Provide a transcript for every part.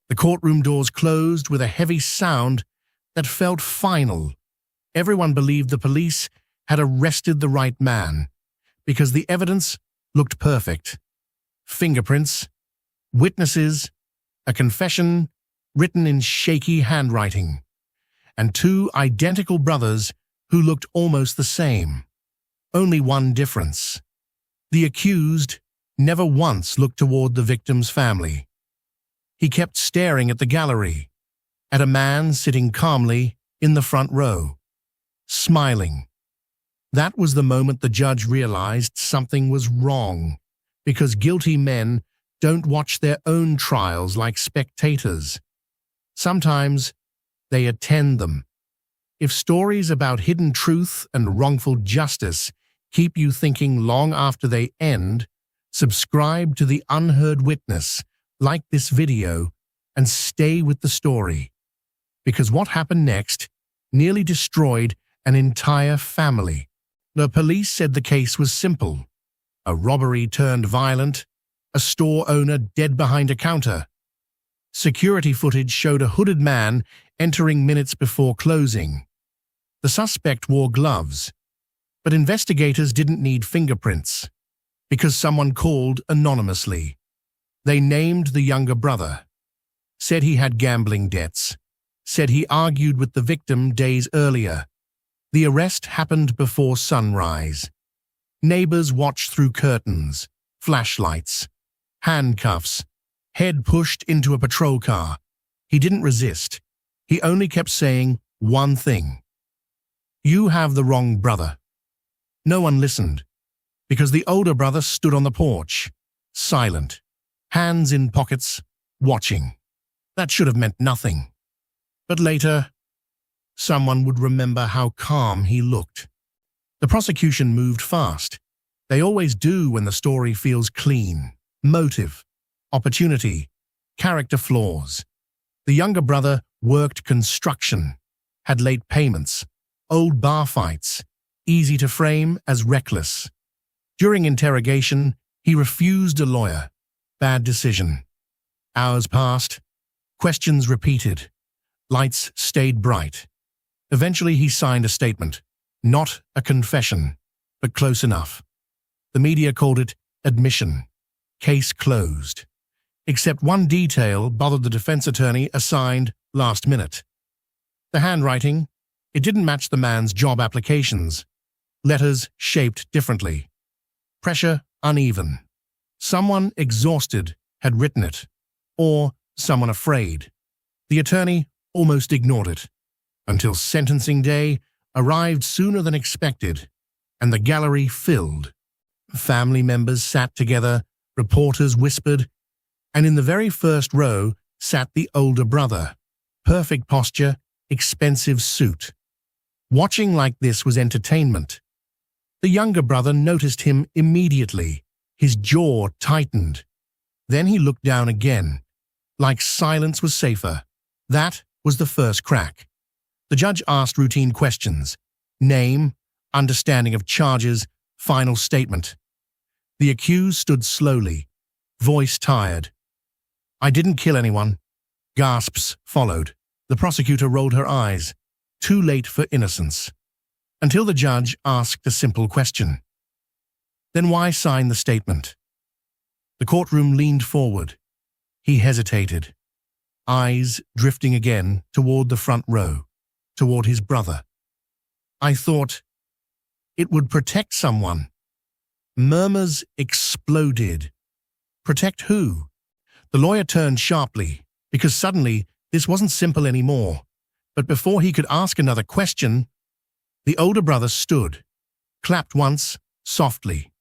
The courtroom doors closed with a heavy sound that felt final. Everyone believed the police had arrested the right man because the evidence looked perfect. Fingerprints, witnesses, a confession written in shaky handwriting, and two identical brothers who looked almost the same. Only one difference. The accused never once looked toward the victim's family. He kept staring at the gallery, at a man sitting calmly in the front row, smiling. That was the moment the judge realized something was wrong, because guilty men don't watch their own trials like spectators. Sometimes they attend them. If stories about hidden truth and wrongful justice keep you thinking long after they end, subscribe to the Unheard Witness, like this video, and stay with the story. Because what happened next nearly destroyed an entire family. The police said the case was simple. A robbery turned violent, a store owner dead behind a counter. Security footage showed a hooded man entering minutes before closing. The suspect wore gloves, but investigators didn't need fingerprints because someone called anonymously. They named the younger brother, said he had gambling debts, said he argued with the victim days earlier. The arrest happened before sunrise. Neighbors watched through curtains, flashlights, handcuffs, head pushed into a patrol car. He didn't resist. He only kept saying one thing. "You have the wrong brother." No one listened, because the older brother stood on the porch, silent, hands in pockets, watching. That should have meant nothing. But later, someone would remember how calm he looked. The prosecution moved fast. They always do when the story feels clean. Motive, opportunity, character flaws. The younger brother worked construction, had late payments, old bar fights, easy to frame as reckless. During interrogation, he refused a lawyer. Bad decision. Hours passed. Questions repeated. Lights stayed bright. Eventually he signed a statement. Not a confession, but close enough. The media called it admission. Case closed. Except one detail bothered the defense attorney assigned last minute. The handwriting, it didn't match the man's job applications. Letters shaped differently. Pressure uneven. Someone exhausted had written it, or someone afraid. The attorney almost ignored it, until sentencing day arrived sooner than expected, and the gallery filled. Family members sat together, reporters whispered, and in the very first row sat the older brother. Perfect posture, expensive suit. Watching like this was entertainment. The younger brother noticed him immediately. His jaw tightened. Then he looked down again, like silence was safer. That was the first crack. The judge asked routine questions. Name, understanding of charges, final statement. The accused stood slowly, voice tired. "I didn't kill anyone." Gasps followed. The prosecutor rolled her eyes. Too late for innocence. Until the judge asked a simple question. Then why sign the statement? The courtroom leaned forward. He hesitated, eyes drifting again toward the front row, toward his brother. "I thought it would protect someone." Murmurs exploded. Protect who? The lawyer turned sharply, because suddenly this wasn't simple anymore. But before he could ask another question, the older brother stood, clapped once, softly,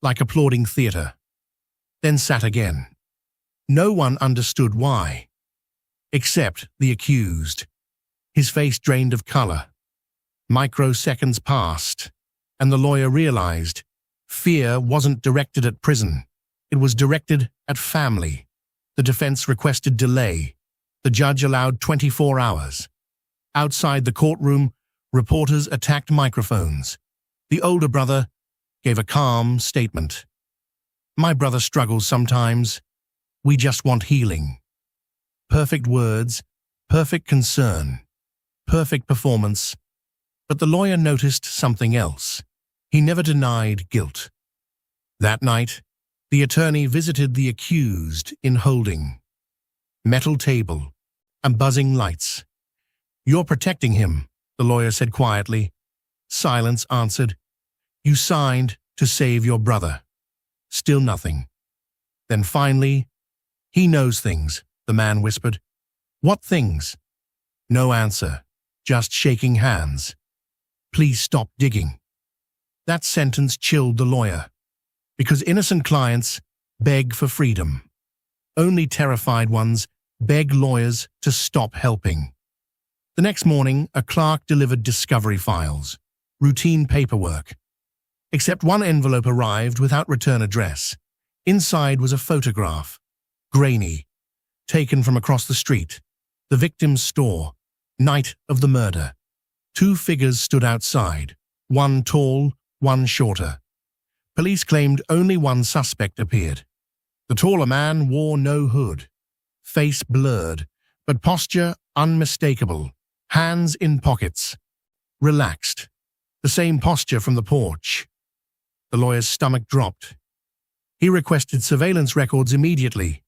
like applauding theater, then sat again. No one understood why, except the accused. His face drained of color. Microseconds passed, and the lawyer realized fear wasn't directed at prison. It was directed at family. The defense requested delay. The judge allowed 24 hours. Outside the courtroom, reporters attacked microphones. The older brother gave a calm statement. "My brother struggles sometimes. We just want healing." Perfect words, perfect concern, perfect performance. But the lawyer noticed something else. He never denied guilt. That night, the attorney visited the accused in holding. Metal table and buzzing lights. "You're protecting him," the lawyer said quietly. Silence answered. "You signed to save your brother." Still nothing. Then finally, "He knows things," the man whispered. "What things?" No answer, just shaking hands. "Please stop digging." That sentence chilled the lawyer, because innocent clients beg for freedom. Only terrified ones beg lawyers to stop helping. The next morning, a clerk delivered discovery files, routine paperwork. Except one envelope arrived without return address. Inside was a photograph, grainy, taken from across the street. The victim's store, night of the murder. Two figures stood outside, one tall, one shorter. Police claimed only one suspect appeared. The taller man wore no hood, face blurred, but posture unmistakable, hands in pockets, relaxed, the same posture from the porch. The lawyer's stomach dropped. He requested surveillance records immediately.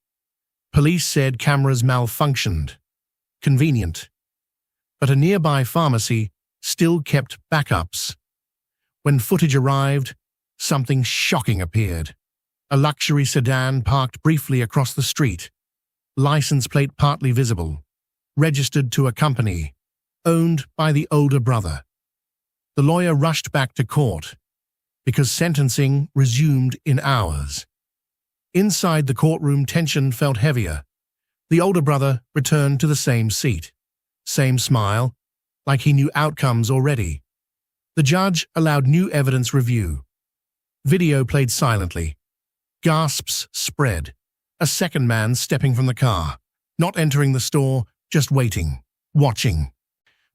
Police said cameras malfunctioned. Convenient. But a nearby pharmacy still kept backups. When footage arrived, something shocking appeared. A luxury sedan parked briefly across the street. License plate partly visible. Registered to a company. Owned by the older brother. The lawyer rushed back to court, because sentencing resumed in hours. Inside the courtroom, tension felt heavier. The older brother returned to the same seat. Same smile, like he knew outcomes already. The judge allowed new evidence review. Video played silently. Gasps spread. A second man stepping from the car, not entering the store, just waiting, watching.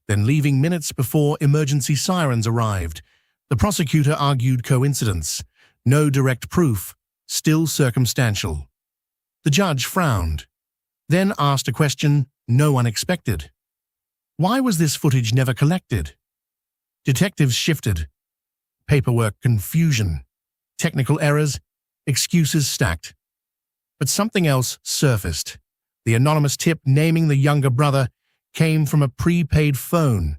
Then leaving minutes before emergency sirens arrived. The prosecutor argued coincidence. No direct proof, still circumstantial. The judge frowned, then asked a question no one expected. Why was this footage never collected? Detectives shifted. Paperwork confusion. Technical errors. Excuses stacked. But something else surfaced. The anonymous tip naming the younger brother came from a prepaid phone,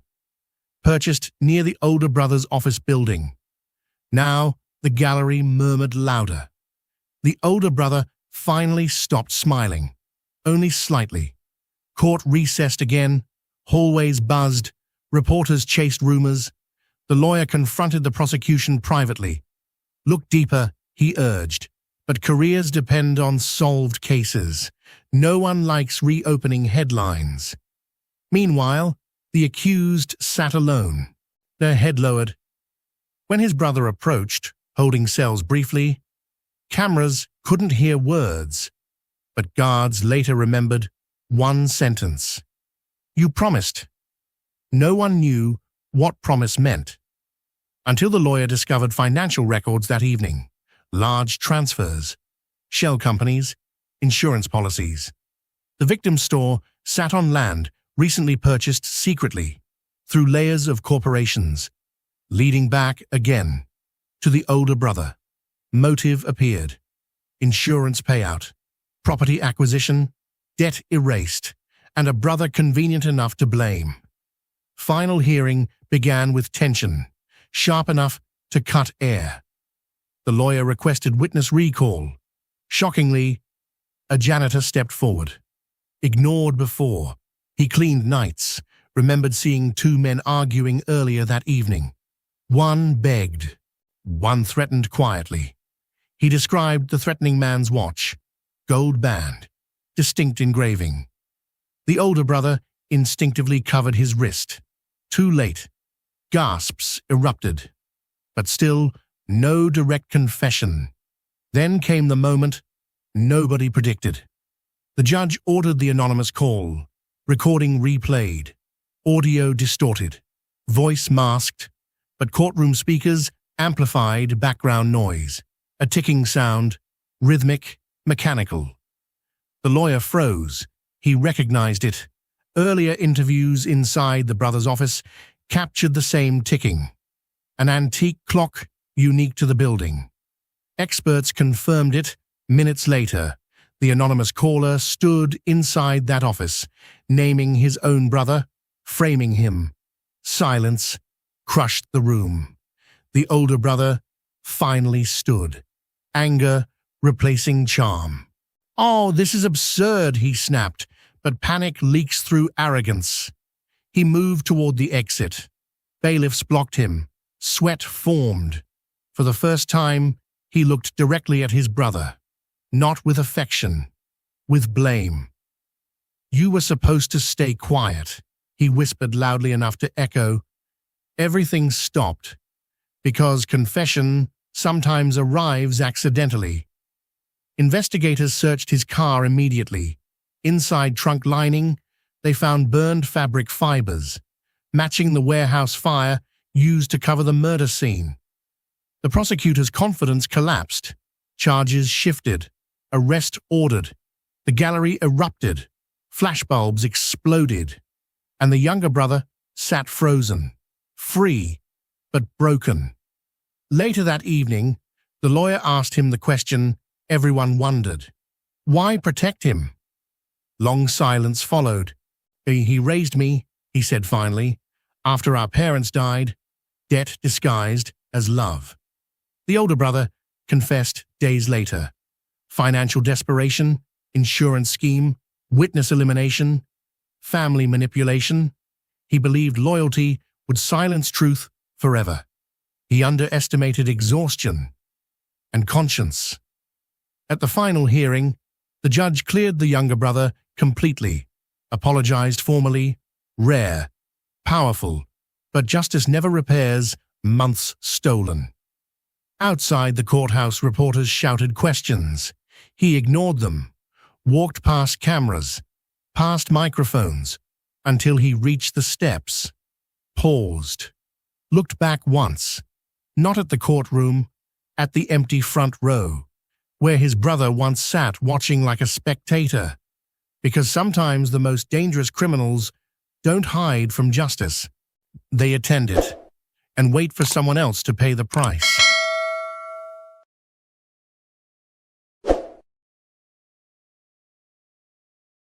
purchased near the older brother's office building. Now the gallery murmured louder. The older brother finally stopped smiling, only slightly. Court recessed again, hallways buzzed, reporters chased rumors. The lawyer confronted the prosecution privately. Look deeper, he urged, but careers depend on solved cases. No one likes reopening headlines. Meanwhile, the accused sat alone, their head lowered. When his brother approached, holding cells briefly, cameras couldn't hear words, but guards later remembered one sentence. You promised. No one knew what promise meant, until the lawyer discovered financial records that evening. Large transfers, shell companies, insurance policies. The victim's store sat on land recently purchased secretly, through layers of corporations, leading back again to the older brother. Motive appeared. Insurance payout, property acquisition, debt erased, and a brother convenient enough to blame. Final hearing began with tension, sharp enough to cut air. The lawyer requested witness recall. Shockingly, a janitor stepped forward. Ignored before, he cleaned nights, remembered seeing two men arguing earlier that evening. One begged, one threatened quietly. He described the threatening man's watch, gold band, distinct engraving. The older brother instinctively covered his wrist. Too late. Gasps erupted. But still, no direct confession. Then came the moment nobody predicted. The judge ordered the anonymous call, recording replayed, audio distorted, voice masked, but courtroom speakers amplified background noise, a ticking sound, rhythmic, mechanical. The lawyer froze. He recognized it. Earlier interviews inside the brother's office captured the same ticking, an antique clock unique to the building. Experts confirmed it minutes later. The anonymous caller stood inside that office, naming his own brother, framing him. Silence crushed the room. The older brother finally stood, anger replacing charm. "Oh, this is absurd," he snapped, but panic leaks through arrogance. He moved toward the exit. Bailiffs blocked him. Sweat formed. For the first time, he looked directly at his brother, not with affection, with blame. "You were supposed to stay quiet," he whispered loudly enough to echo. Everything stopped, because confession sometimes arrives accidentally. Investigators searched his car immediately. Inside trunk lining, they found burned fabric fibers, matching the warehouse fire used to cover the murder scene. The prosecutor's confidence collapsed. Charges shifted. Arrest ordered. The gallery erupted. Flashbulbs exploded. And the younger brother sat frozen, free, but broken. Later that evening, the lawyer asked him the question everyone wondered. Why protect him? Long silence followed. "He raised me," he said finally, "after our parents died, debt disguised as love." The older brother confessed days later. Financial desperation, insurance scheme, witness elimination, family manipulation. He believed loyalty would silence truth forever. He underestimated exhaustion and conscience. At the final hearing, the judge cleared the younger brother completely, apologized formally. Rare, powerful, but justice never repairs months stolen. Outside the courthouse, reporters shouted questions. He ignored them, walked past cameras, past microphones, until he reached the steps, paused, looked back once, not at the courtroom, at the empty front row, where his brother once sat watching like a spectator, because sometimes the most dangerous criminals don't hide from justice. They attend it and wait for someone else to pay the price.